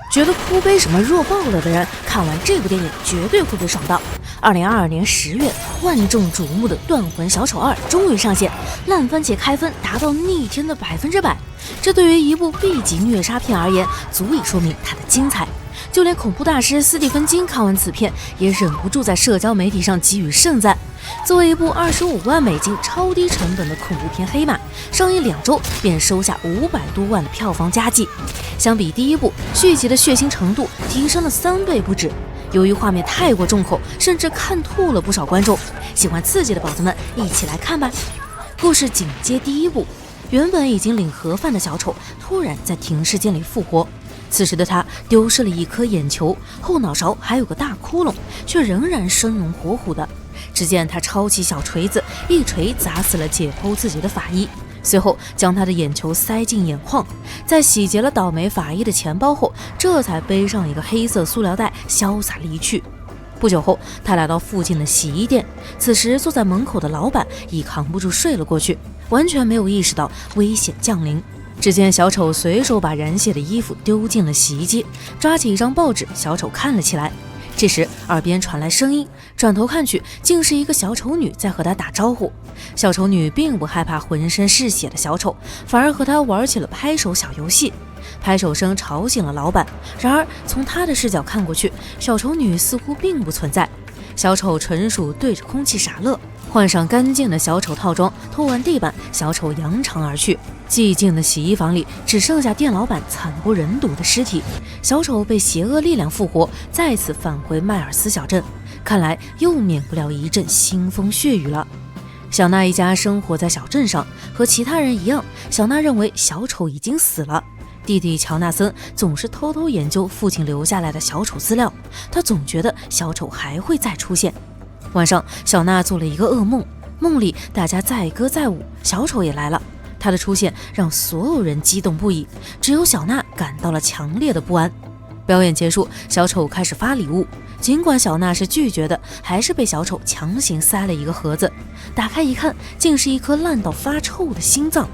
觉得哭悲什么弱爆了的人，看完这部电影绝对会被爽到。2022年10月，万众瞩目的《断魂小丑2》终于上线，烂番茄开分达到逆天的100%，这对于一部 B 级虐杀片而言，足以说明它的精彩。就连恐怖大师斯蒂芬金看完此片，也忍不住在社交媒体上给予盛赞。作为一部25万美金超低成本的恐怖片黑马，上映2周便收下500多万的票房佳绩。相比第一部，续集的血腥程度提升了3倍不止。由于画面太过重口，甚至看吐了不少观众。喜欢刺激的宝子们，一起来看吧。故事紧接第一部，原本已经领盒饭的小丑，突然在停尸间里复活。此时的他丢失了一颗眼球，后脑勺还有个大窟窿，却仍然生龙活虎的。只见他抄起小锤子，一锤砸死了解剖自己的法医，随后将他的眼球塞进眼眶，在洗劫了倒霉法医的钱包后，这才背上一个黑色塑料袋潇洒离去。不久后，他来到附近的洗衣店，此时坐在门口的老板已扛不住睡了过去，完全没有意识到危险降临。只见小丑随手把染血的衣服丢进了洗衣机，抓起一张报纸，小丑看了起来。这时耳边传来声音，转头看去，竟是一个小丑女在和他打招呼。小丑女并不害怕浑身是血的小丑，反而和他玩起了拍手小游戏。拍手声吵醒了老板，然而从他的视角看过去，小丑女似乎并不存在。小丑纯属对着空气傻乐，换上干净的小丑套装，拖完地板，小丑扬长而去。寂静的洗衣房里只剩下店老板惨不忍睹的尸体。小丑被邪恶力量复活，再次返回迈尔斯小镇，看来又免不了一阵腥风血雨了。小娜一家生活在小镇上，和其他人一样，小娜认为小丑已经死了。弟弟乔纳森总是偷偷研究父亲留下来的小丑资料，他总觉得小丑还会再出现。晚上，小娜做了一个噩梦，梦里大家载歌载舞，小丑也来了。他的出现让所有人激动不已，只有小娜感到了强烈的不安。表演结束，小丑开始发礼物，尽管小娜是拒绝的，还是被小丑强行塞了一个盒子。打开一看，竟是一颗烂到发臭的心脏。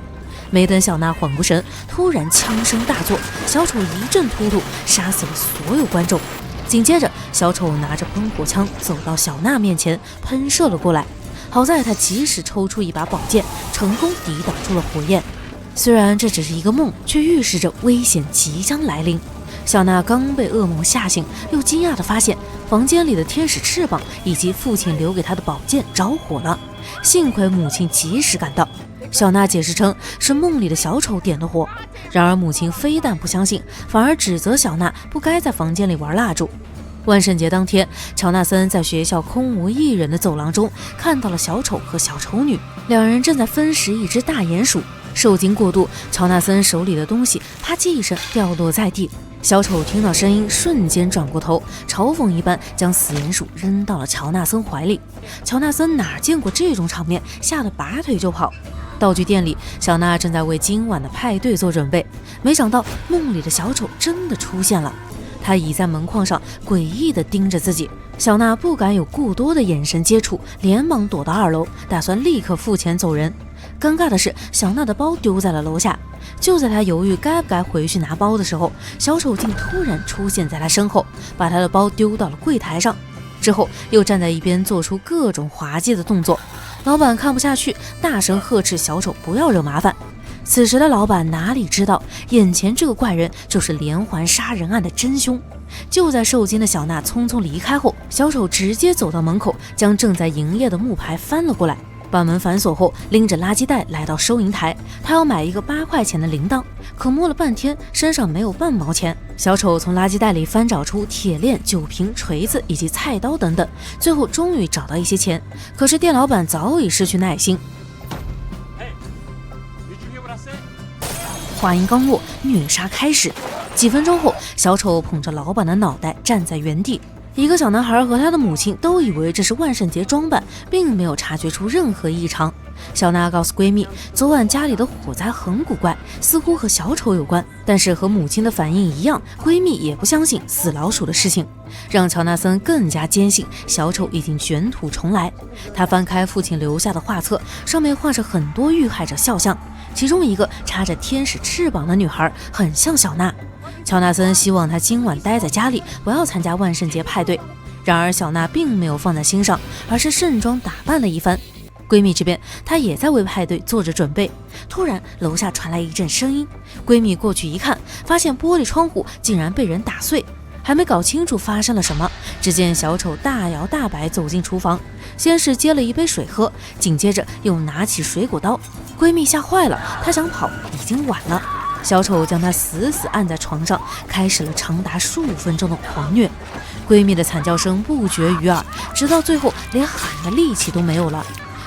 没等小娜缓过神，突然枪声大作，小丑一阵突突，杀死了所有观众。紧接着，小丑拿着喷火枪走到小娜面前，喷射了过来。好在他及时抽出一把宝剑，成功抵挡住了火焰。虽然这只是一个梦，却预示着危险即将来临。小娜刚被噩梦吓醒，又惊讶地发现房间里的天使翅膀以及父亲留给她的宝剑着火了。幸亏母亲及时赶到。小娜解释称是梦里的小丑点的火，然而母亲非但不相信，反而指责小娜不该在房间里玩蜡烛。万圣节当天，乔纳森在学校空无一人的走廊中看到了小丑和小丑女，两人正在分食一只大鼹鼠。受惊过度，乔纳森手里的东西啪叽一声掉落在地。小丑听到声音，瞬间转过头，嘲讽一般将死鼹鼠扔到了乔纳森怀里。乔纳森哪见过这种场面，吓得拔腿就跑。道具店里，小娜正在为今晚的派对做准备，没想到梦里的小丑真的出现了。他倚在门框上，诡异地盯着自己。小娜不敢有过多的眼神接触，连忙躲到2楼，打算立刻付钱走人。尴尬的是，小娜的包丢在了楼下。就在她犹豫该不该回去拿包的时候，小丑竟突然出现在她身后，把她的包丢到了柜台上，之后又站在一边做出各种滑稽的动作。老板看不下去，大声呵斥小丑不要惹麻烦。此时的老板哪里知道，眼前这个怪人就是连环杀人案的真凶。就在受惊的小娜匆匆离开后，小丑直接走到门口，将正在营业的木牌翻了过来，把门反锁后，拎着垃圾袋来到收银台。他要买一个8块钱的铃铛，可摸了半天，身上没有半毛钱。小丑从垃圾袋里翻找出铁链、酒瓶、锤子以及菜刀等等，最后终于找到一些钱。可是店老板早已失去耐心。话音刚落，虐杀开始。几分钟后，小丑捧着老板的脑袋站在原地。一个小男孩和他的母亲都以为这是万圣节装扮，并没有察觉出任何异常。小娜告诉闺蜜，昨晚家里的火灾很古怪，似乎和小丑有关，但是和母亲的反应一样，闺蜜也不相信死老鼠的事情，让乔纳森更加坚信小丑已经卷土重来。他翻开父亲留下的画册，上面画着很多遇害者肖像，其中一个插着天使翅膀的女孩很像小娜。乔纳森希望她今晚待在家里，不要参加万圣节派对。然而小娜并没有放在心上，而是盛装打扮了一番。闺蜜这边，她也在为派对做着准备。突然，楼下传来一阵声音，闺蜜过去一看，发现玻璃窗户竟然被人打碎。还没搞清楚发生了什么，只见小丑大摇大摆走进厨房，先是接了一杯水喝，紧接着又拿起水果刀。闺蜜吓坏了，她想跑，已经晚了。小丑将她死死按在床上，开始了长达15分钟的狂虐。闺蜜的惨叫声不绝于耳，直到最后连喊的力气都没有了。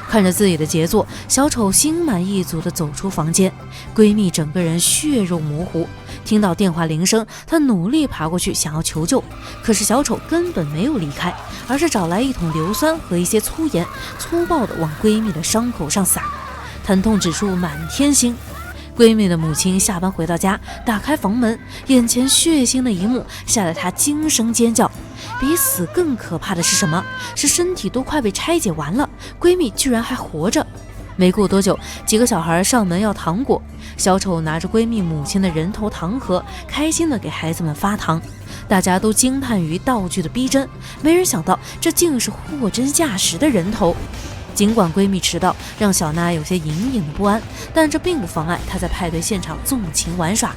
看着自己的杰作，小丑心满意足地走出房间，闺蜜整个人血肉模糊。听到电话铃声，她努力爬过去想要求救，可是小丑根本没有离开，而是找来一桶硫酸和一些粗盐，粗暴地往闺蜜的伤口上撒，疼痛指数满天星。闺蜜的母亲下班回到家，打开房门，眼前血腥的一幕吓得她惊声尖叫。比死更可怕的是什么？是身体都快被拆解完了，闺蜜居然还活着。没过多久，几个小孩上门要糖果，小丑拿着闺蜜母亲的人头糖盒，开心地给孩子们发糖。大家都惊叹于道具的逼真，没人想到这竟是货真价实的人头。尽管闺蜜迟到让小娜有些隐隐的不安，但这并不妨碍她在派对现场纵情玩耍。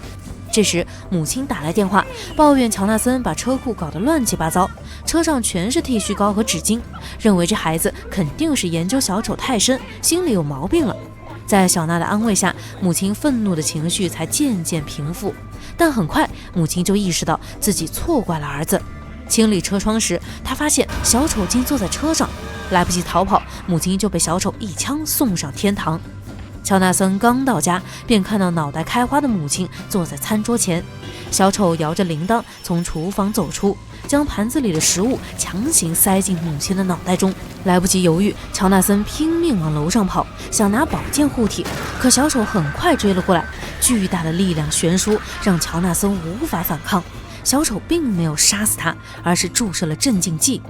这时母亲打来电话，抱怨乔纳森把车库搞得乱七八糟，车上全是剃须膏和纸巾，认为这孩子肯定是研究小丑太深，心里有毛病了。在小娜的安慰下，母亲愤怒的情绪才渐渐平复，但很快母亲就意识到自己错怪了儿子。清理车窗时，她发现小丑竟坐在车上，来不及逃跑，母亲就被小丑一枪送上天堂。乔纳森刚到家，便看到脑袋开花的母亲坐在餐桌前。小丑摇着铃铛从厨房走出，将盘子里的食物强行塞进母亲的脑袋中。来不及犹豫，乔纳森拼命往楼上跑，想拿宝剑护体，可小丑很快追了过来，巨大的力量悬殊，让乔纳森无法反抗。小丑并没有杀死他，而是注射了镇静剂。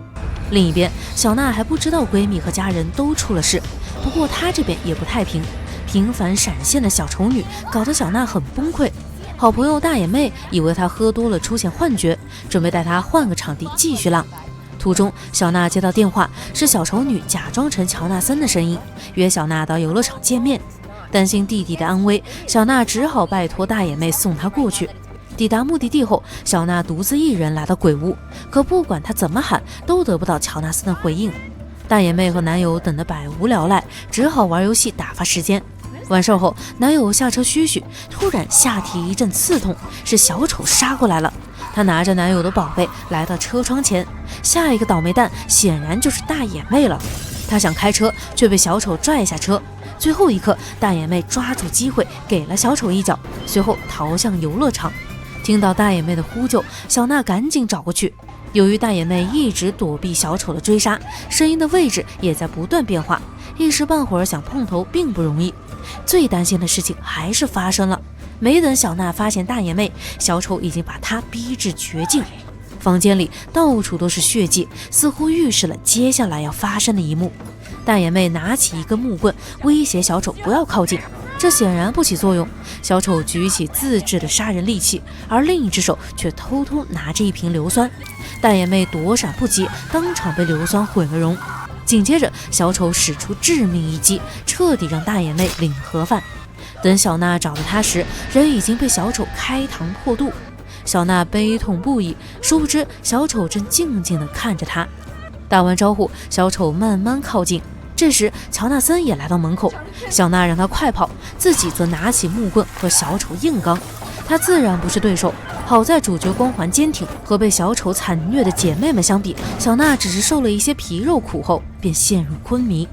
另一边，小娜还不知道闺蜜和家人都出了事，不过她这边也不太平。频繁闪现的小丑女搞得小娜很崩溃。好朋友大眼妹以为她喝多了出现幻觉，准备带她换个场地继续浪。途中，小娜接到电话，是小丑女假装成乔纳森的声音，约小娜到游乐场见面。担心弟弟的安危，小娜只好拜托大眼妹送她过去。抵达目的地后，小娜独自一人来到鬼屋，可不管她怎么喊，都得不到乔纳森的回应。大眼妹和男友等得百无聊赖，只好玩游戏打发时间。完事后，男友下车嘘嘘，突然下体一阵刺痛，是小丑杀过来了。他拿着男友的宝贝来到车窗前，下一个倒霉蛋显然就是大眼妹了。他想开车，却被小丑拽下车。最后一刻，大眼妹抓住机会给了小丑一脚，随后逃向游乐场。听到大眼妹的呼救，小娜赶紧找过去。由于大眼妹一直躲避小丑的追杀，声音的位置也在不断变化，一时半会儿想碰头并不容易。最担心的事情还是发生了，没等小娜发现大眼妹，小丑已经把她逼至绝境。房间里到处都是血迹，似乎预示了接下来要发生的一幕。大眼妹拿起一根木棍，威胁小丑不要靠近，这显然不起作用。小丑举起自制的杀人利器，而另一只手却偷偷拿着一瓶硫酸。大眼妹躲闪不及，当场被硫酸毁了容。紧接着，小丑使出致命一击，彻底让大眼妹领盒饭。等小娜找到他时，人已经被小丑开膛破肚。小娜悲痛不已，殊不知小丑正静静地看着她。打完招呼，小丑慢慢靠近。这时，乔纳森也来到门口，小娜让他快跑，自己则拿起木棍和小丑硬刚。他自然不是对手，好在主角光环坚挺，和被小丑惨虐的姐妹们相比，小娜只是受了一些皮肉苦后，便陷入昏迷。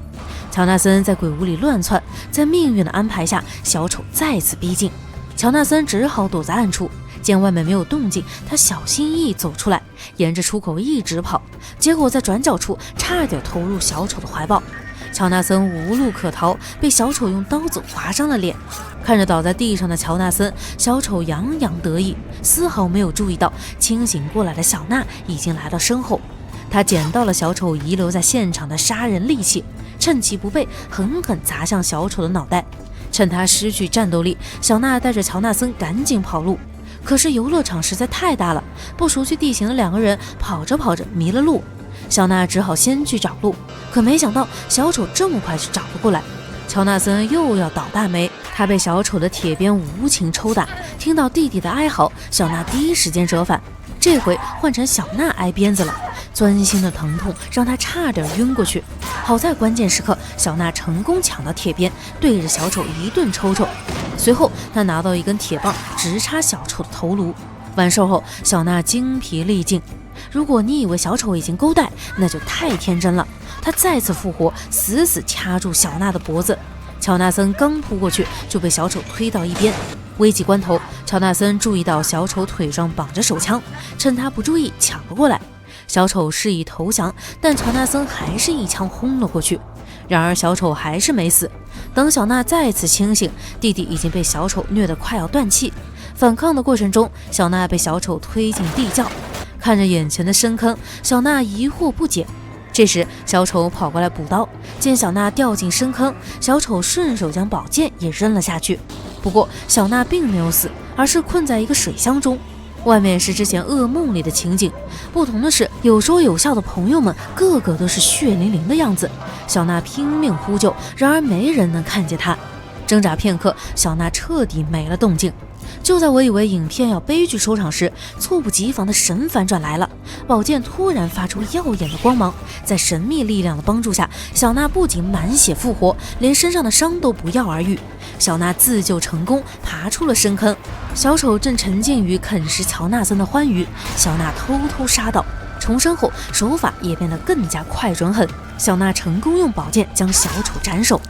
乔纳森在鬼屋里乱窜，在命运的安排下，小丑再次逼近，乔纳森只好躲在暗处。见外面没有动静，他小心翼翼走出来，沿着出口一直跑，结果在转角处差点投入小丑的怀抱。乔纳森无路可逃，被小丑用刀子划伤了脸。看着倒在地上的乔纳森，小丑洋洋得意，丝毫没有注意到清醒过来的小娜已经来到身后。他捡到了小丑遗留在现场的杀人利器，趁其不备，狠狠砸向小丑的脑袋。趁他失去战斗力，小娜带着乔纳森赶紧跑路。可是游乐场实在太大了，不熟悉地形的两个人跑着跑着迷了路。小娜只好先去找路，可没想到小丑这么快就找了过来。乔纳森又要倒大霉，他被小丑的铁鞭无情抽打。听到弟弟的哀嚎，小娜第一时间折返，这回换成小娜挨鞭子了。钻心的疼痛让她差点晕过去，好在关键时刻，小娜成功抢到铁鞭，对着小丑一顿抽抽。随后，她拿到一根铁棒，直插小丑的头颅。完事后，小娜精疲力尽。如果你以为小丑已经勾带，那就太天真了。他再次复活，死死掐住小娜的脖子。乔纳森刚扑过去，就被小丑推到一边。危急关头，乔纳森注意到小丑腿上绑着手枪，趁他不注意抢了过来。小丑示意投降，但乔纳森还是一枪轰了过去。然而小丑还是没死。等小娜再次清醒，弟弟已经被小丑虐得快要断气。反抗的过程中，小娜被小丑推进地窖。看着眼前的深坑，小娜疑惑不解。这时小丑跑过来补刀，见小娜掉进深坑，小丑顺手将宝剑也扔了下去。不过小娜并没有死，而是困在一个水箱中。外面是之前噩梦里的情景，不同的是有说有笑的朋友们个个都是血淋淋的样子。小娜拼命呼救，然而没人能看见她。挣扎片刻，小娜彻底没了动静。就在我以为影片要悲剧收场时，猝不及防的神反转来了。宝剑突然发出耀眼的光芒，在神秘力量的帮助下，小娜不仅满血复活，连身上的伤都不药而愈。小娜自救成功，爬出了深坑。小丑正沉浸于啃食乔纳森的欢愉，小娜偷偷杀到。重生后，手法也变得更加快准狠。小娜成功用宝剑将小丑斩首。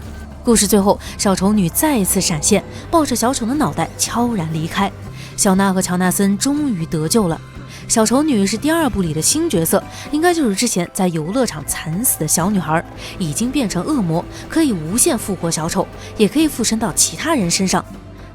故事最后，小丑女再次闪现，抱着小丑的脑袋悄然离开。小娜和乔纳森终于得救了。小丑女是第二部里的新角色，应该就是之前在游乐场惨死的小女孩，已经变成恶魔，可以无限复活小丑，也可以附身到其他人身上。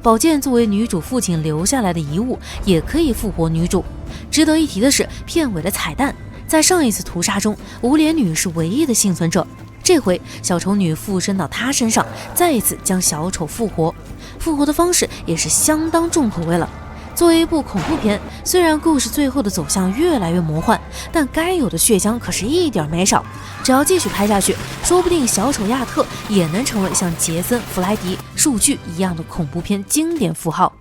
宝剑作为女主父亲留下来的遗物，也可以复活女主。值得一提的是，片尾的彩蛋，在上一次屠杀中，无脸女是唯一的幸存者。这回小丑女附身到她身上，再一次将小丑复活。复活的方式也是相当重口味了。作为一部恐怖片，虽然故事最后的走向越来越魔幻，但该有的血浆可是一点没少。只要继续拍下去，说不定小丑亚特也能成为像杰森·弗莱迪、数据一样的恐怖片经典符号。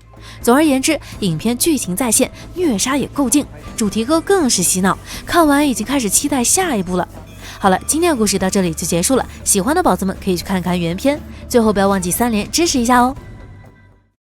总而言之，影片剧情在线，虐杀也够劲，主题歌更是洗脑，看完已经开始期待下一部了。好了，今天的故事到这里就结束了，喜欢的宝子们可以去看看原片，最后不要忘记3连支持一下哦。